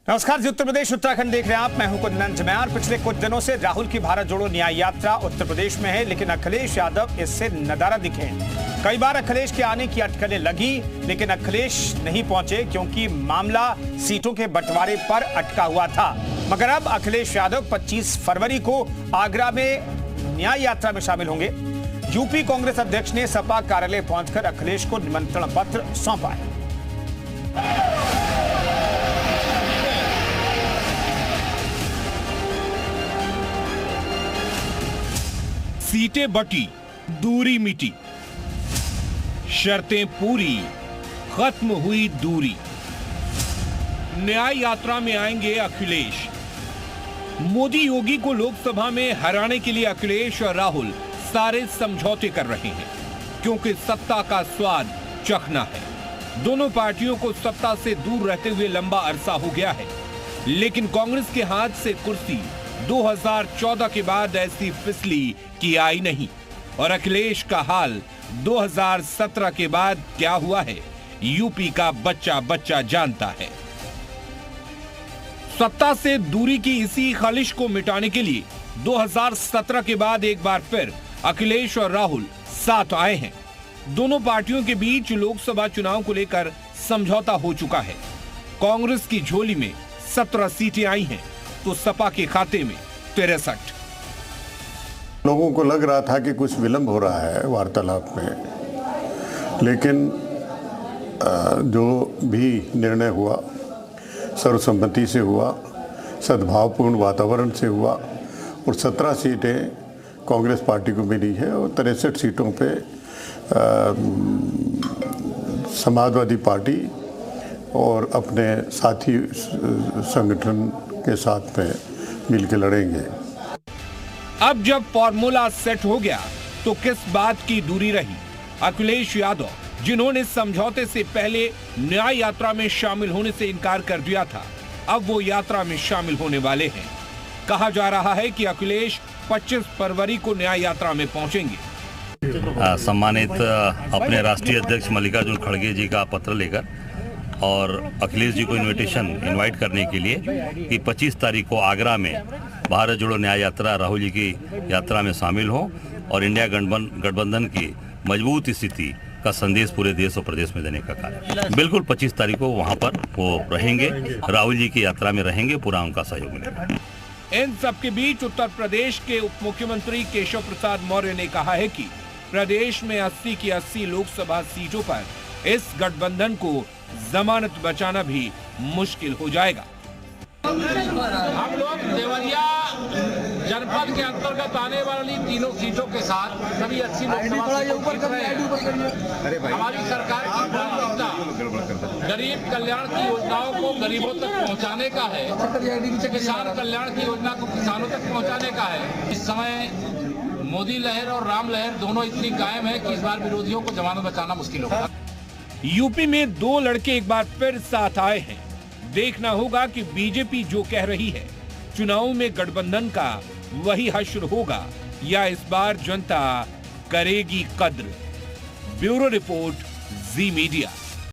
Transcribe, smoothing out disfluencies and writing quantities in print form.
नमस्कार जी, उत्तर प्रदेश उत्तराखंड देख रहे हैं आप। मैं हूं कुंदन जमैर। पिछले कुछ दिनों से राहुल की भारत जोड़ो न्याय यात्रा उत्तर प्रदेश में है, लेकिन अखिलेश यादव इससे नदारा दिखे। कई बार अखिलेश के आने की अटकलें लगी, लेकिन अखिलेश नहीं पहुंचे क्योंकि मामला सीटों के बंटवारे पर अटका हुआ था। मगर अब अखिलेश यादव 25 फरवरी को आगरा में न्याय यात्रा में शामिल होंगे। यूपी कांग्रेस अध्यक्ष ने सपा कार्यालय पहुंचकर अखिलेश को निमंत्रण पत्र सौंपा है। सीटें बटी, दूरी मिटी, शर्तें पूरी, खत्म हुई दूरी। न्याय यात्रा में आएंगे अखिलेश। मोदी योगी को लोकसभा में हराने के लिए अखिलेश और राहुल सारे समझौते कर रहे हैं, क्योंकि सत्ता का स्वाद चखना है। दोनों पार्टियों को सत्ता से दूर रहते हुए लंबा अरसा हो गया है, लेकिन कांग्रेस के हाथ से कुर्सी 2014 के बाद ऐसी फिसली कि आई नहीं। और अखिलेश का हाल 2017 के बाद क्या हुआ है, यूपी का बच्चा बच्चा जानता है। सत्ता से दूरी की इसी खलिश को मिटाने के लिए 2017 के बाद एक बार फिर अखिलेश और राहुल साथ आए हैं। दोनों पार्टियों के बीच लोकसभा चुनाव को लेकर समझौता हो चुका है। कांग्रेस की झोली में 17 सीटें आई हैं, तो सपा के खाते में 63। लोगों को लग रहा था कि कुछ विलंब हो रहा है वार्तालाप में, लेकिन जो भी निर्णय हुआ सर्वसम्मति से हुआ, सद्भावपूर्ण वातावरण से हुआ और 17 सीटें कांग्रेस पार्टी को मिली है और 63 सीटों पे समाजवादी पार्टी और अपने साथी संगठन के साथ में मिलकर लड़ेंगे। अब जब फॉर्मूला सेट हो गया तो किस बात की दूरी रही? अखिलेश यादव, जिन्होंने समझौते से पहले न्याय यात्रा में शामिल होने से इनकार कर दिया था, अब वो यात्रा में शामिल होने वाले हैं। कहा जा रहा है कि अखिलेश 25 फरवरी को न्याय यात्रा में पहुंचेंगे। सम्मानित अपने राष्ट्रीय अध्यक्ष मल्लिकार्जुन खड़गे जी का पत्र लेकर और अखिलेश जी को इनवाइट करने के लिए कि 25 तारीख को आगरा में भारत जोड़ो न्याय यात्रा राहुल जी की यात्रा में शामिल हो और इंडिया गठबंधन की मजबूत स्थिति का संदेश पूरे देश और प्रदेश में देने का कार्य। बिल्कुल 25 तारीख को वहां पर वो रहेंगे, राहुल जी की यात्रा में रहेंगे, पूरा उनका सहयोग मिलेगा। इन सबके बीच उत्तर प्रदेश के उप मुख्यमंत्री केशव प्रसाद मौर्य ने कहा है कि प्रदेश में 80 की 80 लोकसभा सीटों पर इस गठबंधन को जमानत बचाना भी मुश्किल हो जाएगा। हम लोग देवरिया जनपद के अंतर्गत आने वाली तीनों सीटों के साथ सभी 80 लोकसभा सीटों जीत रहे हैं। हमारी सरकार की प्राथमिकता गरीब कल्याण की योजनाओं को गरीबों तक पहुंचाने का है, किसान कल्याण की योजना को किसानों तक पहुंचाने का है। इस समय मोदी लहर और राम लहर दोनों इतनी कायम है कि इस बार विरोधियों को जमानत बचाना मुश्किल होगा। यूपी में दो लड़के एक बार फिर साथ आए हैं। देखना होगा कि बीजेपी जो कह रही है चुनाव में गठबंधन का वही हश्र होगा या इस बार जनता करेगी कद्र। ब्यूरो रिपोर्ट, जी मीडिया।